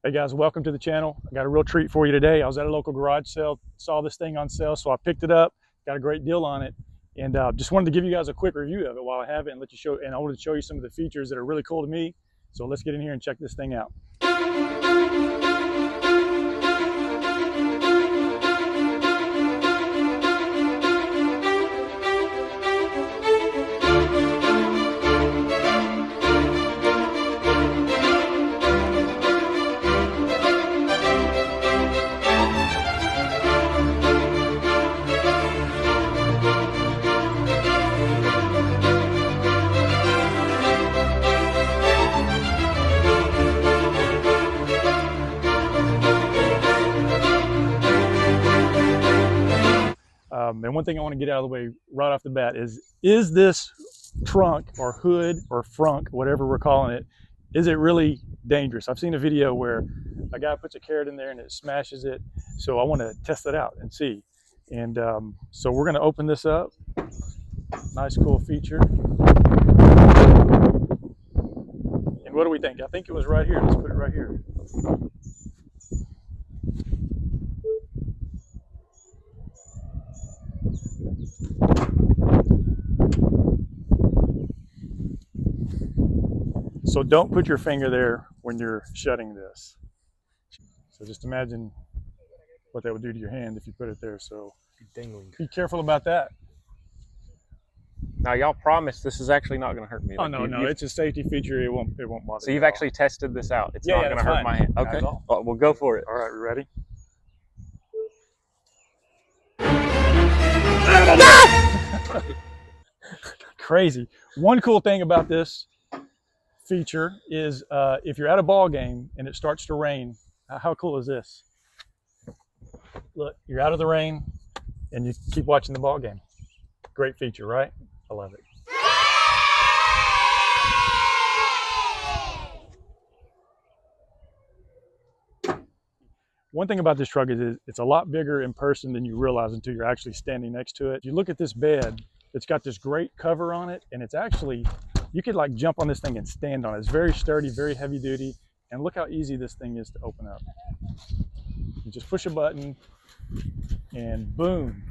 Hey guys, welcome to the channel. I got a real treat for you today. I was at a local garage sale, saw this thing on sale, so I picked it up, got a great deal on it, and just wanted to give you guys a quick review of it while I have it and let you show. And I wanted to show you some of the features that are really cool to me. So let's get in here and check this thing out. And one thing I want to get out of the way right off the bat is this trunk or hood or frunk, whatever we're calling it, is it really dangerous? I've seen a video where a guy puts a carrot in there and it smashes it. So I want to test it out and see. And so we're going to open this up. Nice, cool feature. And what do we think? I think it was right here. Let's put it right here. So don't put your finger there when you're shutting this. So just imagine what that would do to your hand if you put it there. So Dingling. be careful about that. Now, y'all promise this is actually not going to hurt me. Oh no, no, it's a safety feature. It won't bother. So you've actually tested this out. It's not going to hurt my hand. Not Okay, at all. well, we'll go for it. All right, we ready? Crazy. One cool thing about this feature is if you're at a ball game and it starts to rain, how cool is this? Look, you're out of the rain and you keep watching the ball game. Great feature, right? I love it. One thing about this truck is it's a lot bigger in person than you realize until you're actually standing next to it. If you look at this bed, it's got this great cover on it, and it's actually, you could like jump on this thing and stand on it. It's very sturdy, very heavy duty, and look how easy this thing is to open up. You just push a button and boom.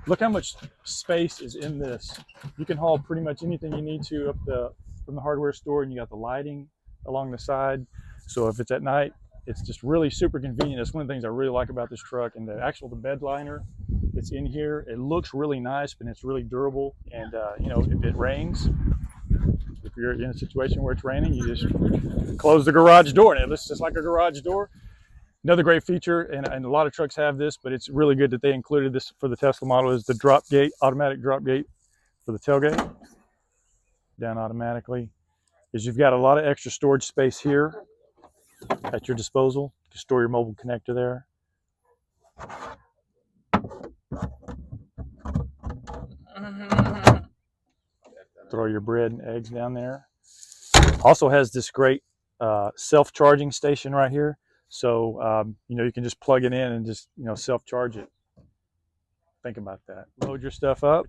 Look how much space is in this. You can haul pretty much anything you need to from the hardware store, and you got the lighting along the side. So if it's at night, it's just really super convenient. That's one of the things I really like about this truck. And the bed liner that's in here, it looks really nice, but it's really durable. And you know, if it rains, if you're in a situation where it's raining, you just close the garage door, and it looks just like a garage door. Another great feature, and a lot of trucks have this, but it's really good that they included this for the Tesla model, is the drop gate, automatic drop gate for the tailgate. Down automatically. Is you've got a lot of extra storage space here at your disposal to store your mobile connector there. Throw your bread and eggs down there. Also has this great self-charging station right here. So, you know, you can just plug it in and just, you know, self-charge it. Think about that. Load your stuff up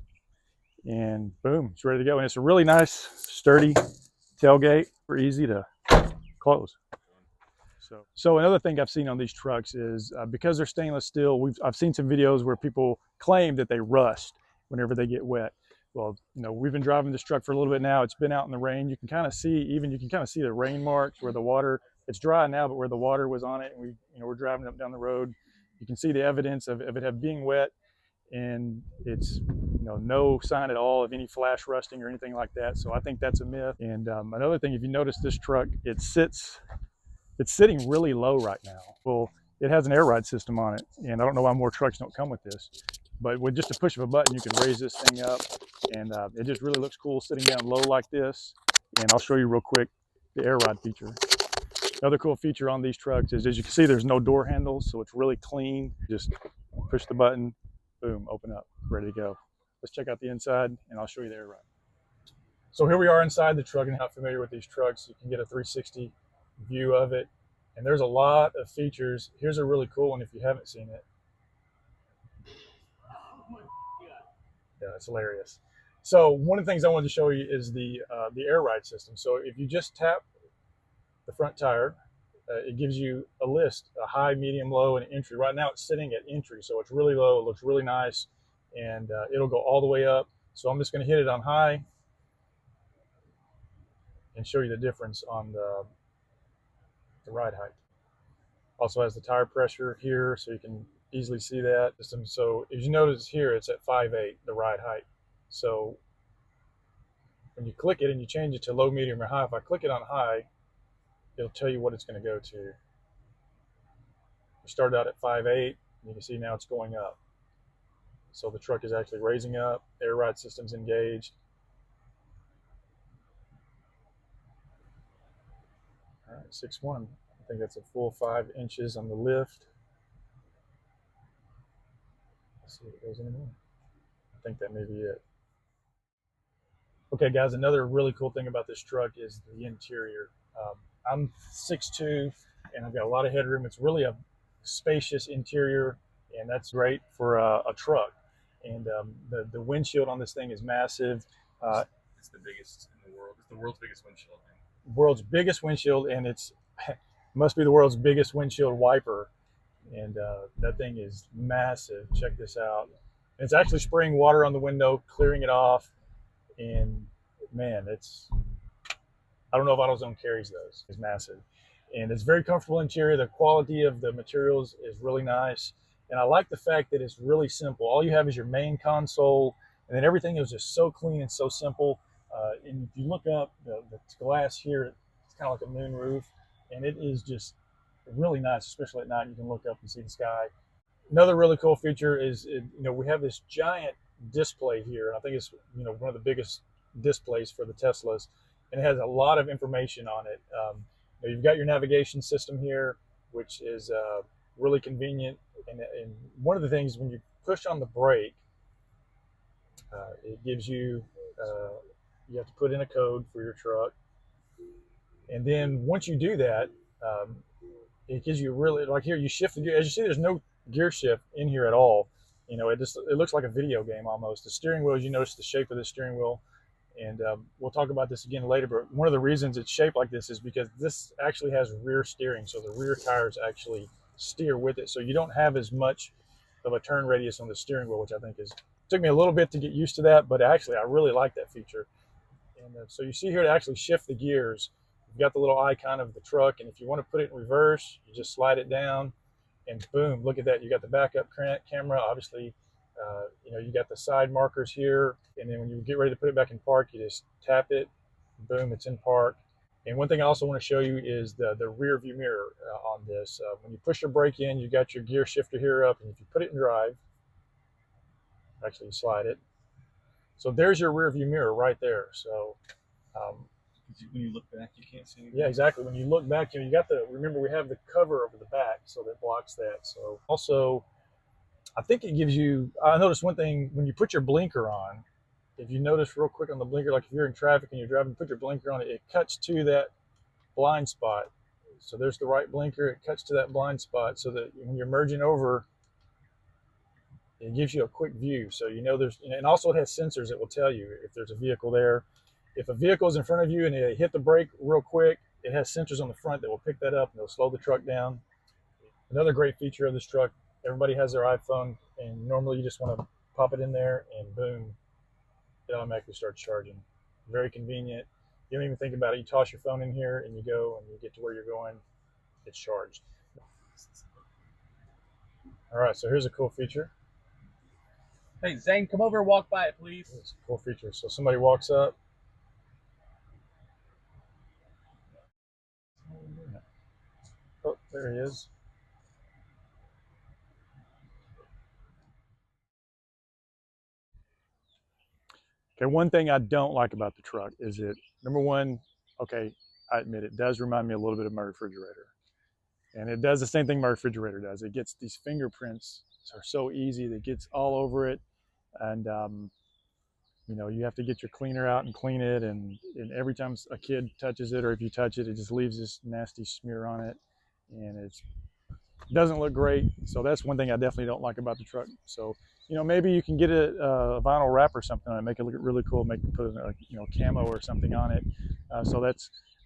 and boom, it's ready to go. And it's a really nice, sturdy tailgate, super easy to close. So another thing I've seen on these trucks is because they're stainless steel, I've seen some videos where people claim that they rust whenever they get wet. Well, you know, we've been driving this truck for a little bit now. It's been out in the rain. You can kind of see, the rain marks where the water, it's dry now, but where the water was on it, and we're driving up down the road, you can see the evidence of it being wet, and it's, you know, no sign at all of any flash rusting or anything like that. So I think that's a myth. And another thing, if you notice this truck, it's sitting really low right now. Well, it has an air ride system on it, and I don't know why more trucks don't come with this, but with just a push of a button, you can raise this thing up, and it just really looks cool sitting down low like this. And I'll show you real quick the air ride feature. Another cool feature on these trucks is, as you can see, there's no door handles, so it's really clean. Just push the button, boom, open up, ready to go. Let's check out the inside, and I'll show you the air ride. So here we are inside the truck, and how familiar with these trucks, you can get a 360 view of it, and there's a lot of features. Here's a really cool one if you haven't seen it. Yeah, it's hilarious. So one of the things I wanted to show you is the air ride system. So if you just tap the front tire, it gives you a list, a high, medium, low, and entry. Right now it's sitting at entry, so it's really low. It looks really nice, and it'll go all the way up. So I'm just going to hit it on high and show you the difference on the ride height. Also has the tire pressure here, so you can easily see that. So as you notice here, it's at 5.8, the ride height. So when you click it and you change it to low, medium, or high, if I click it on high, it'll tell you what it's going to go to. We started out at 5.8, and you can see now it's going up. So the truck is actually raising up, air ride system's engaged. All right, 6.1. I think that's a full 5 inches on the lift. Let's see if it goes anymore. I think that may be it. Okay, guys, another really cool thing about this truck is the interior. I'm 6'2", and I've got a lot of headroom. It's really a spacious interior, and that's great for a truck. And the windshield on this thing is massive. It's the biggest in the world. It's the world's biggest windshield. World's biggest windshield, and it's must be the world's biggest windshield wiper. And that thing is massive. Check this out. It's actually spraying water on the window, clearing it off. And man, I don't know if AutoZone carries those. It's massive, and it's very comfortable interior. The quality of the materials is really nice, and I like the fact that it's really simple. All you have is your main console, and then everything is just so clean and so simple. And if you look up the glass here, it's kind of like a moon roof, and it is just really nice, especially at night. You can look up and see the sky. Another really cool feature is, we have this giant display here, and I think it's one of the biggest displays for the Teslas, and it has a lot of information on it. You've got your navigation system here, which is really convenient, and one of the things, when you push on the brake, it gives you you have to put in a code for your truck, and then once you do that, it gives you really, like here, you shift the gear. As you see, there's no gear shift in here at all. It looks like a video game almost. The steering wheel, you notice the shape of the steering wheel, and we'll talk about this again later, but one of the reasons it's shaped like this is because this actually has rear steering, so the rear tires actually steer with it, so you don't have as much of a turn radius on the steering wheel, which I think took me a little bit to get used to that, but actually I really like that feature. And so you see here to actually shift the gears, you've got the little icon of the truck, and if you want to put it in reverse, you just slide it down, and boom, look at that. You got the backup camera, obviously. You got the side markers here, and then when you get ready to put it back in park, you just tap it, boom, it's in park. And one thing I also want to show you is the rear view mirror on this. When you push your brake in, you got your gear shifter here up, and if you put it in drive, actually you slide it. So there's your rear view mirror right there. So when you look back, you can't see anything. Yeah, exactly. When you look back, you got remember we have the cover over the back, so that blocks that. So also, I think it gives you, I noticed one thing, when you put your blinker on, if you notice real quick on the blinker, like if you're in traffic and you're driving, put your blinker on, it cuts to that blind spot. So there's the right blinker, it cuts to that blind spot, so that when you're merging over, it gives you a quick view. So there's, and also it has sensors that will tell you if there's a vehicle there. If a vehicle is in front of you and they hit the brake real quick, it has sensors on the front that will pick that up and they'll slow the truck down. Another great feature of this truck, everybody has their iPhone, and normally you just want to pop it in there and boom, it automatically starts charging. Very convenient. You don't even think about it. You toss your phone in here and you go and you get to where you're going, it's charged. All right, so here's a cool feature. Hey, Zane, come over and walk by it, please. It's a cool feature. So somebody walks up. Oh, there he is. Okay, one thing I don't like about the truck is number one, okay, I admit it does remind me a little bit of my refrigerator. And it does the same thing my refrigerator does. It gets these fingerprints are so easy, that gets all over it. And, you have to get your cleaner out and clean it. And every time a kid touches it, or if you touch it, it just leaves this nasty smear on it. And it doesn't look great. So that's one thing I definitely don't like about the truck. So, maybe you can get a vinyl wrap or something on it, make it look really cool, put a camo or something on it. So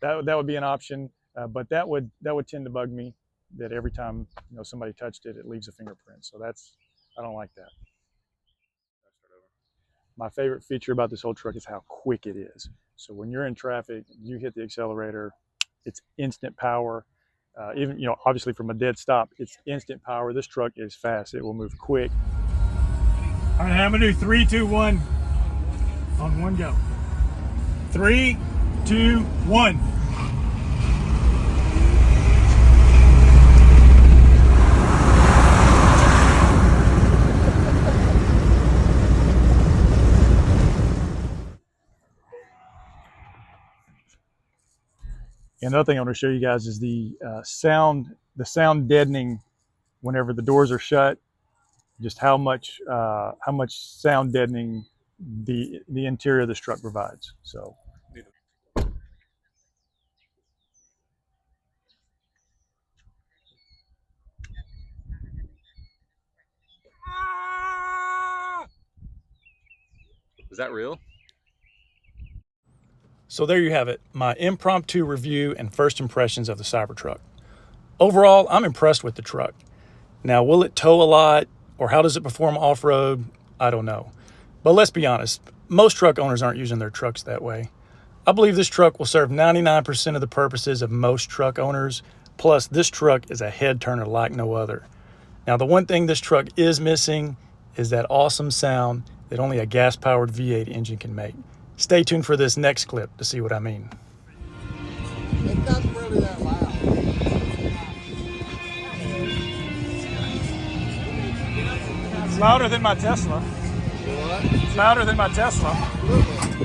that would be an option. But that would tend to bug me, that every time somebody touched it, it leaves a fingerprint. So I don't like that. My favorite feature about this whole truck is how quick it is. So when you're in traffic, you hit the accelerator, it's instant power. Even obviously from a dead stop, it's instant power. This truck is fast. It will move quick. All right, I'm gonna do 3, 2, 1 on one go. 3, 2, 1. Another thing I want to show you guys is the sound deadening whenever the doors are shut. Just how much sound deadening the interior of this truck provides. So. Is that real? So there you have it, my impromptu review and first impressions of the Cybertruck. Overall, I'm impressed with the truck. Now, will it tow a lot, or how does it perform off-road? I don't know. But let's be honest, most truck owners aren't using their trucks that way. I believe this truck will serve 99% of the purposes of most truck owners, plus this truck is a head turner like no other. Now, the one thing this truck is missing is that awesome sound that only a gas-powered V8 engine can make. Stay tuned for this next clip to see what I mean. It's not really that loud. It's louder than my Tesla. What? It's louder than my Tesla. Really?